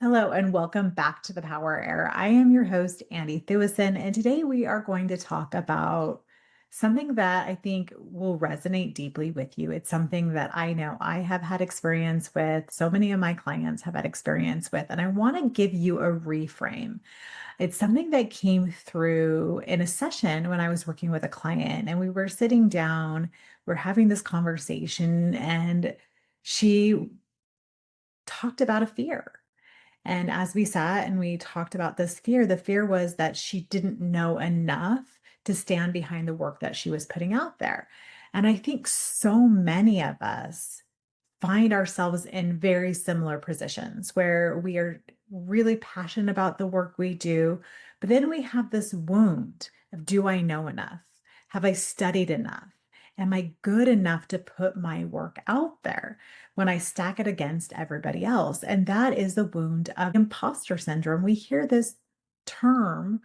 Hello and welcome back to the Power Hour. I am your host, Andie Thueson, and today we are going to talk about something that I think will resonate deeply with you. It's something that I know I have had experience with, so many of my clients have had experience with, and I want to give you a reframe. It's something that came through in a session when I was working with a client, and we were sitting down, we're having this conversation, and she talked about a fear. And as we sat and we talked about this fear, the fear was that she didn't know enough to stand behind the work that she was putting out there. And I think so many of us find ourselves in very similar positions where we are really passionate about the work we do, but then we have this wound of, do I know enough? Have I studied enough? Am I good enough to put my work out there when I stack it against everybody else? And that is the wound of imposter syndrome. We hear this term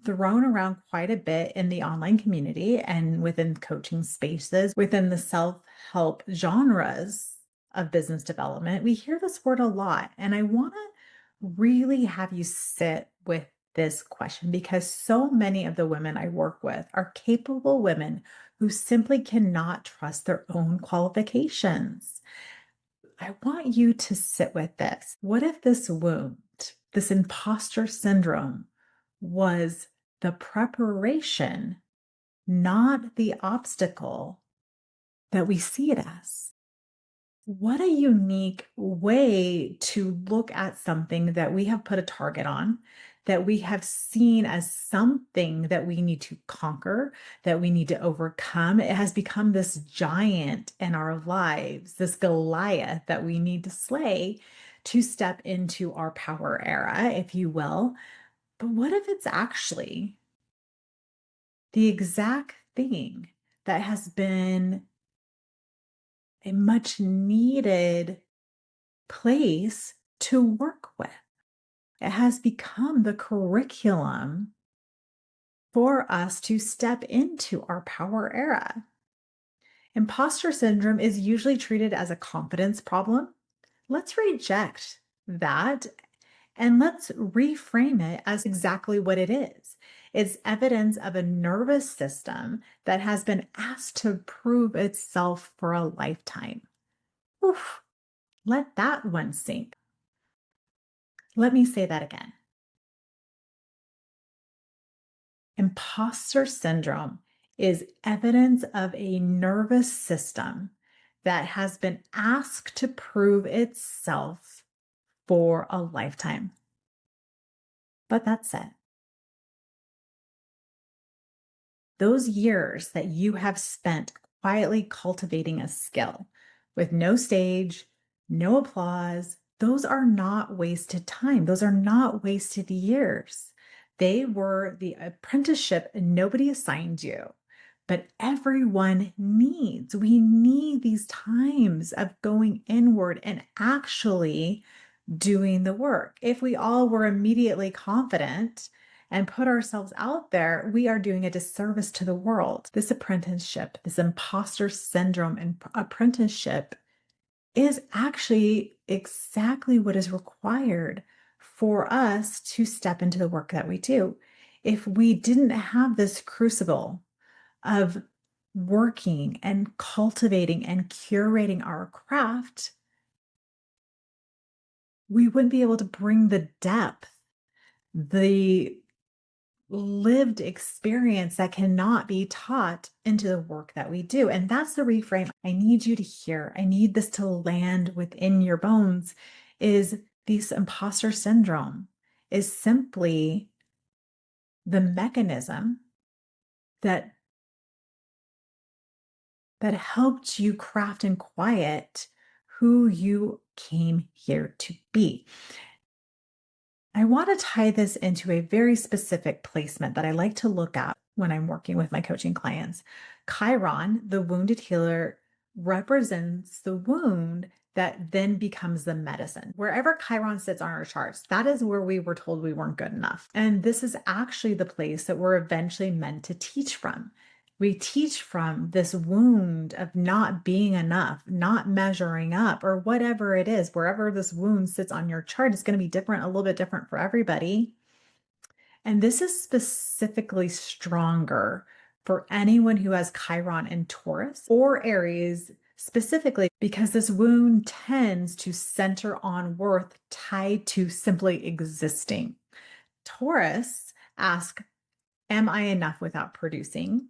thrown around quite a bit in the online community and within coaching spaces, within the self help genres of business development. We hear this word a lot. And I want to really have you sit with this question because so many of the women I work with are capable women who simply cannot trust their own qualifications. I want you to sit with this. What if this wound, this imposter syndrome, was the preparation, not the obstacle that we see it as? What a unique way to look at something that we have put a target on, that we have seen as something that we need to conquer, that we need to overcome. It has become this giant in our lives, this Goliath that we need to slay to step into our power era, if you will. But what if it's actually the exact thing that has been a much needed place to work with? It has become the curriculum for us to step into our power era. Imposter syndrome is usually treated as a confidence problem. Let's reject that and let's reframe it as exactly what it is. It's evidence of a nervous system that has been asked to prove itself for a lifetime. Oof, let that one sink. Let me say that again. Imposter syndrome is evidence of a nervous system that has been asked to prove itself for a lifetime. But that's it. Those years that you have spent quietly cultivating a skill with no stage, no applause, those are not wasted time. Those are not wasted years. They were the apprenticeship nobody assigned you, but everyone needs. We need these times of going inward and actually doing the work. If we all were immediately confident and put ourselves out there, we are doing a disservice to the world. This apprenticeship, this imposter syndrome and apprenticeship is actually exactly what is required for us to step into the work that we do. If we didn't have this crucible of working and cultivating and curating our craft, we wouldn't be able to bring the depth, the lived experience that cannot be taught into the work that we do. And that's the reframe I need you to hear. I need this to land within your bones is this imposter syndrome is simply the mechanism that helped you craft and quiet who you came here to be. I want to tie this into a very specific placement that I like to look at when I'm working with my coaching clients. Chiron, the wounded healer, represents the wound that then becomes the medicine. Wherever Chiron sits on our charts, that is where we were told we weren't good enough. And this is actually the place that we're eventually meant to teach from. We teach from this wound of not being enough, not measuring up, or whatever it is. Wherever this wound sits on your chart, it's going to be different, a little bit different for everybody. And this is specifically stronger for anyone who has Chiron in Taurus or Aries, specifically because this wound tends to center on worth tied to simply existing. Taurus asks, am I enough without producing?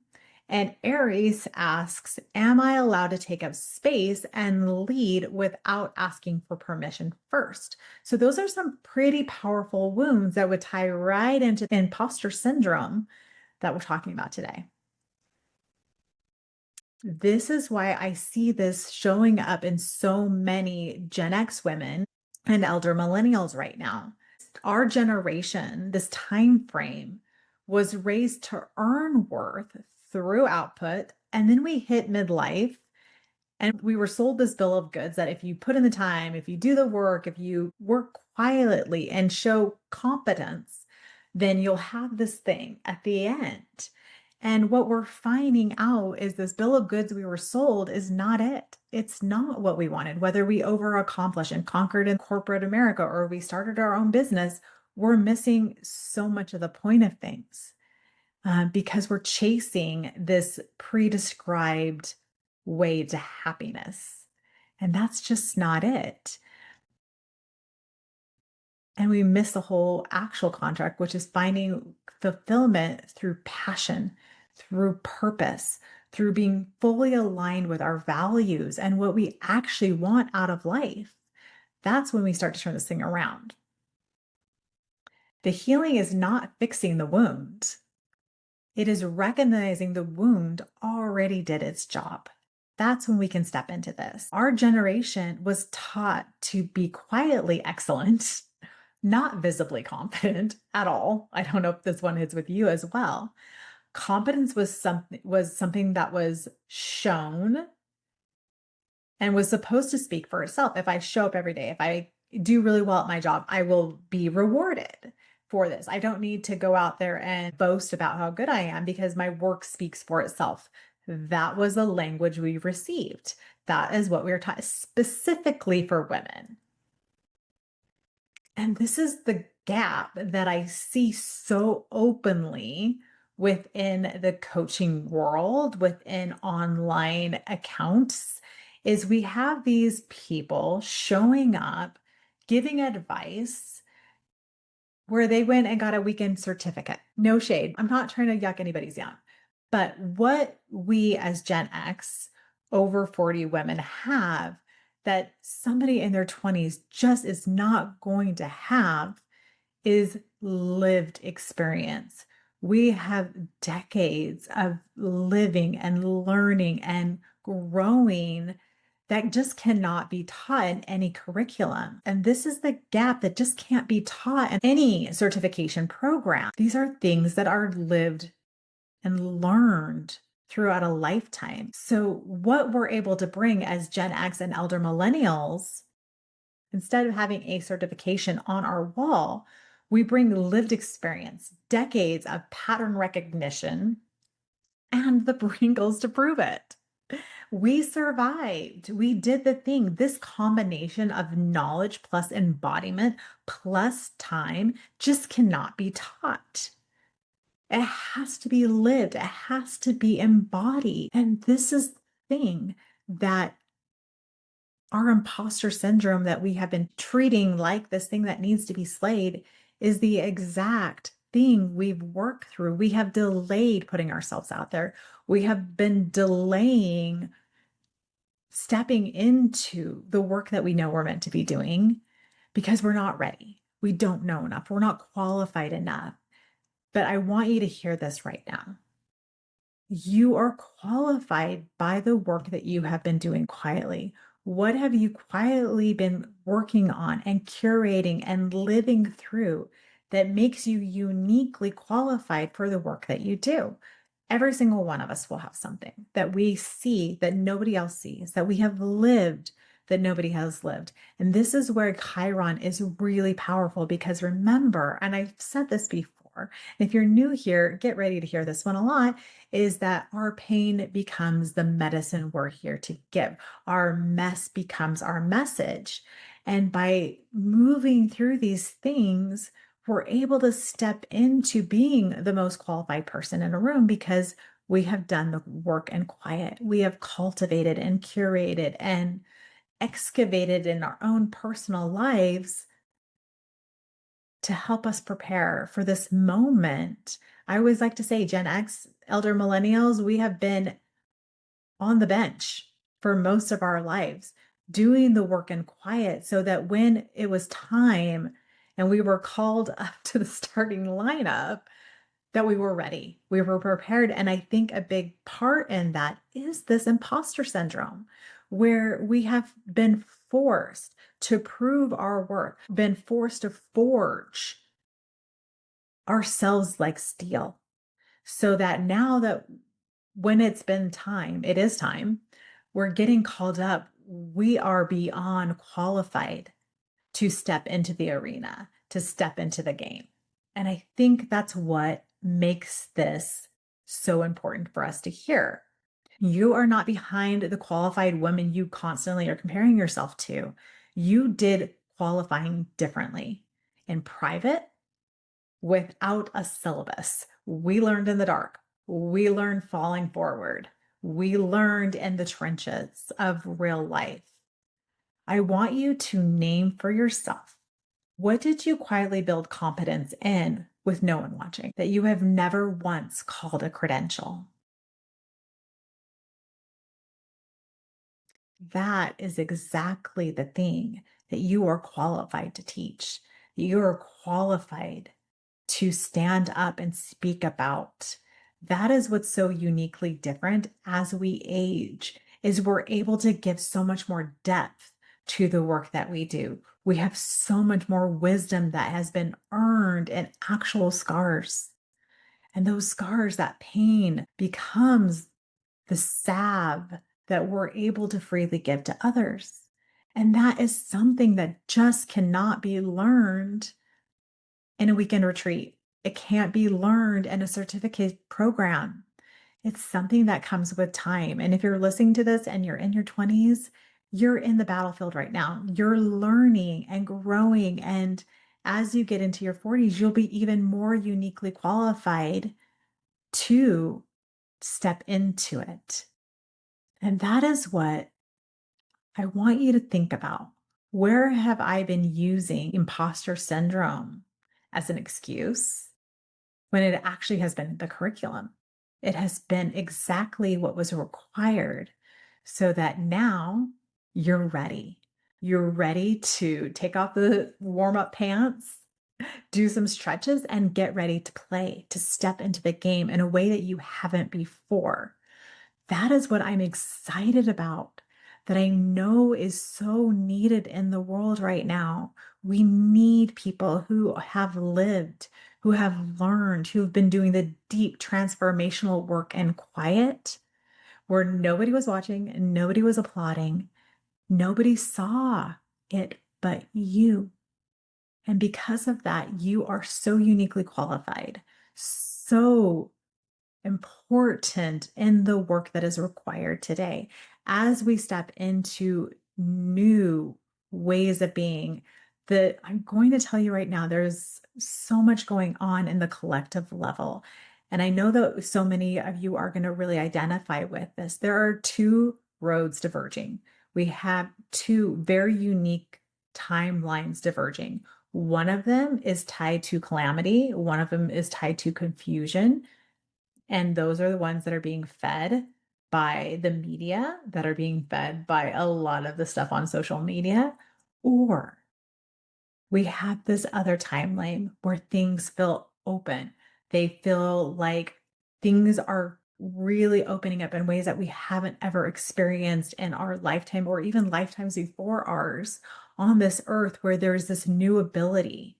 And Aries asks, am I allowed to take up space and lead without asking for permission first? So those are some pretty powerful wounds that would tie right into imposter syndrome that we're talking about today. This is why I see this showing up in so many Gen X women and elder millennials right now. Our generation, this time frame, was raised to earn worth through output, and then we hit midlife and we were sold this bill of goods that if you put in the time, if you do the work, if you work quietly and show competence, then you'll have this thing at the end. And what we're finding out is this bill of goods we were sold is not it. It's not what we wanted. Whether we over accomplished and conquered in corporate America or we started our own business, we're missing so much of the point of things because we're chasing this pre-described way to happiness. And that's just not it. And we miss the whole actual contract, which is finding fulfillment through passion, through purpose, through being fully aligned with our values and what we actually want out of life. That's when we start to turn this thing around. The healing is not fixing the wound. It is recognizing the wound already did its job. That's when we can step into this. Our generation was taught to be quietly excellent, not visibly confident at all. I don't know if this one is with you as well. Competence was something that was shown and was supposed to speak for itself. If I show up every day, if I do really well at my job, I will be rewarded for this. I don't need to go out there and boast about how good I am because my work speaks for itself. That was the language we received. That is what we were taught specifically for women. And this is the gap that I see so openly within the coaching world, within online accounts, is we have these people showing up, giving advice where they went and got a weekend certificate. No shade. I'm not trying to yuck anybody's yum. But what we as Gen X, over 40 women have that somebody in their 20s just is not going to have is lived experience. We have decades of living and learning and growing that just cannot be taught in any curriculum. And this is the gap that just can't be taught in any certification program. These are things that are lived and learned throughout a lifetime. So what we're able to bring as Gen X and elder millennials, instead of having a certification on our wall, we bring lived experience, decades of pattern recognition, and the Pringles to prove it. We survived. We did the thing. This combination of knowledge plus embodiment plus time just cannot be taught. It has to be lived. It has to be embodied. And this is the thing that our imposter syndrome that we have been treating like this thing that needs to be slayed is the exact thing we've worked through. We have delayed putting ourselves out there. We have been delaying stepping into the work that we know we're meant to be doing because we're not ready. We don't know enough. We're not qualified enough. But I want you to hear this right now. You are qualified by the work that you have been doing quietly. What have you quietly been working on and curating and living through that makes you uniquely qualified for the work that you do? Every single one of us will have something that we see that nobody else sees, that we have lived that nobody has lived. And this is where Chiron is really powerful because remember, and I've said this before, power. And if you're new here, get ready to hear this one a lot, is that our pain becomes the medicine we're here to give. Our mess becomes our message. And by moving through these things, we're able to step into being the most qualified person in a room because we have done the work in quiet. We have cultivated and curated and excavated in our own personal lives to help us prepare for this moment. I always like to say, Gen X, elder millennials, we have been on the bench for most of our lives, doing the work in quiet so that when it was time and we were called up to the starting lineup, that we were ready, we were prepared. And I think a big part in that is this imposter syndrome, where we have been forced to prove our worth, been forced to forge ourselves like steel, so that now that when it's been time, it is time, we're getting called up, we are beyond qualified to step into the arena, to step into the game. And I think that's what makes this so important for us to hear. You are not behind the qualified women you constantly are comparing yourself to. You did qualifying differently in private without a syllabus. We learned in the dark. We learned falling forward. We learned in the trenches of real life. I want you to name for yourself, what did you quietly build competence in with no one watching that you have never once called a credential? That is exactly the thing that you are qualified to teach. You are qualified to stand up and speak about. That is what's so uniquely different as we age, is we're able to give so much more depth to the work that we do. We have so much more wisdom that has been earned in actual scars. And those scars, that pain becomes the salve that we're able to freely give to others. And that is something that just cannot be learned in a weekend retreat. It can't be learned in a certificate program. It's something that comes with time. And if you're listening to this and you're in your 20s, you're in the battlefield right now. You're learning and growing. And as you get into your 40s, you'll be even more uniquely qualified to step into it. And that is what I want you to think about. Where have I been using imposter syndrome as an excuse when it actually has been the curriculum? It has been exactly what was required so that now you're ready. You're ready to take off the warm up pants, do some stretches, and get ready to play, to step into the game in a way that you haven't before. That is what I'm excited about, that I know is so needed in the world right now. We need people who have lived, who have learned, who've been doing the deep transformational work in quiet, where nobody was watching, nobody was applauding, nobody saw it but you. And because of that, you are so uniquely qualified, so important in the work that is required today. As we step into new ways of being, that I'm going to tell you right now, there's so much going on in the collective level. And I know that so many of you are going to really identify with this. There are two roads diverging. We have two very unique timelines diverging. One of them is tied to calamity, one of them is tied to confusion. And those are the ones that are being fed by the media, that are being fed by a lot of the stuff on social media. Or we have this other timeline where things feel open. They feel like things are really opening up in ways that we haven't ever experienced in our lifetime or even lifetimes before ours on this earth, where there's this new ability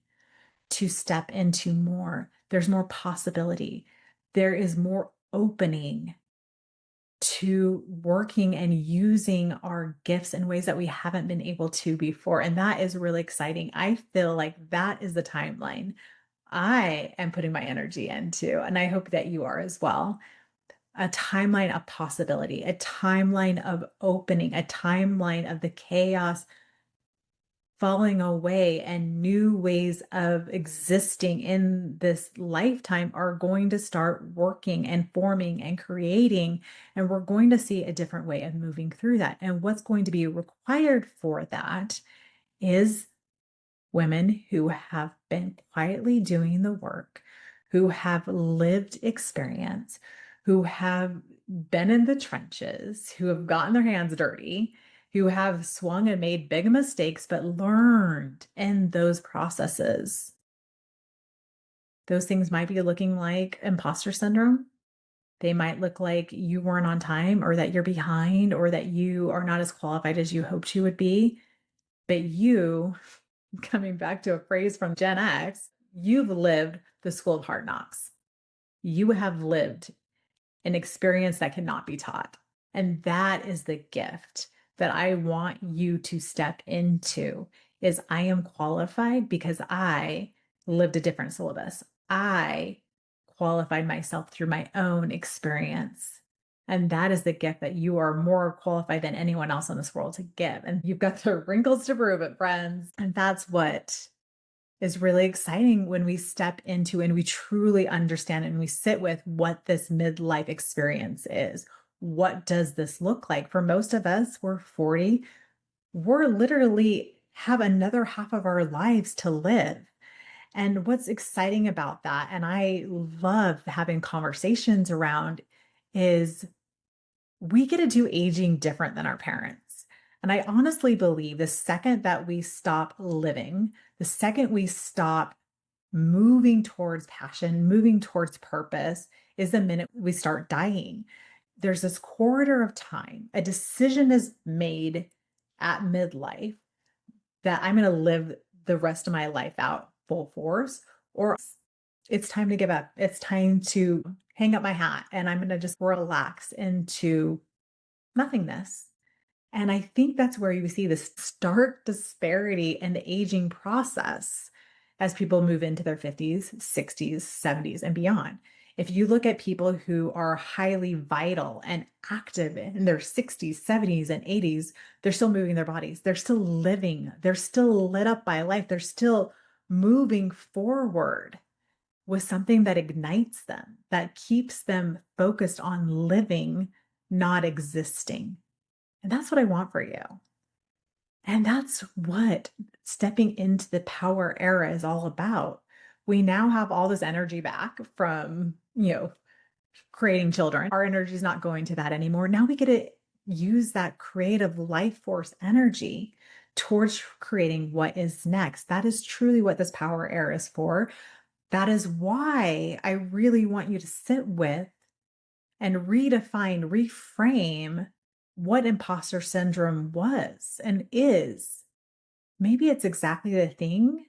to step into more. There's more possibility. There is more opening to working and using our gifts in ways that we haven't been able to before. And that is really exciting. I feel like that is the timeline I am putting my energy into, and I hope that you are as well. A timeline of possibility, a timeline of opening, a timeline of the chaos falling away, and new ways of existing in this lifetime are going to start working and forming and creating. And we're going to see a different way of moving through that. And what's going to be required for that is women who have been quietly doing the work, who have lived experience, who have been in the trenches, who have gotten their hands dirty, who have swung and made big mistakes, but learned in those processes. Those things might be looking like imposter syndrome. They might look like you weren't on time, or that you're behind, or that you are not as qualified as you hoped you would be. But you, coming back to a phrase from Gen X, you've lived the school of hard knocks. You have lived an experience that cannot be taught. And that is the gift that I want you to step into, is I am qualified because I lived a different syllabus. I qualified myself through my own experience. And that is the gift that you are more qualified than anyone else in this world to give. And you've got the wrinkles to prove it, friends. And that's what is really exciting when we step into and we truly understand and we sit with what this midlife experience is. What does this look like? For most of us, we're 40. We're literally have another half of our lives to live. And what's exciting about that, and I love having conversations around, is we get to do aging different than our parents. And I honestly believe the second that we stop living, the second we stop moving towards passion, moving towards purpose, is the minute we start dying. There's this corridor of time, a decision is made at midlife that I'm going to live the rest of my life out full force, or it's time to give up. It's time to hang up my hat and I'm going to just relax into nothingness. And I think that's where you see this stark disparity in the aging process as people move into their 50s, 60s, 70s, and beyond. If you look at people who are highly vital and active in their 60s, 70s, and 80s, they're still moving their bodies. They're still living. They're still lit up by life. They're still moving forward with something that ignites them, that keeps them focused on living, not existing. And that's what I want for you. And that's what stepping into the power era is all about. We now have all this energy back from, creating children. Our energy is not going to that anymore. Now we get to use that creative life force energy towards creating what is next. That is truly what this power era is for. That is why I really want you to sit with and redefine, reframe what imposter syndrome was and is. Maybe it's exactly the thing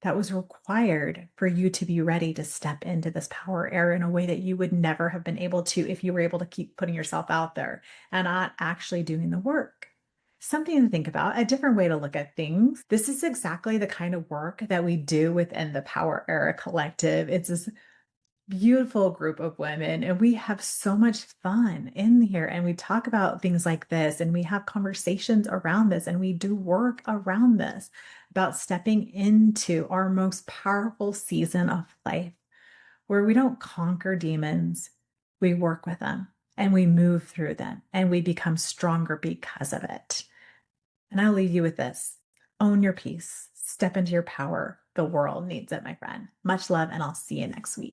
that was required for you to be ready to step into this power era in a way that you would never have been able to if you were able to keep putting yourself out there and not actually doing the work. Something to think about, a different way to look at things. This is exactly the kind of work that we do within the Power Era Collective. It's this beautiful group of women, and we have so much fun in here. And we talk about things like this, and we have conversations around this, and we do work around this about stepping into our most powerful season of life where we don't conquer demons, we work with them and we move through them and we become stronger because of it. And I'll leave you with this: own your peace, step into your power. The world needs it, my friend. Much love, and I'll see you next week.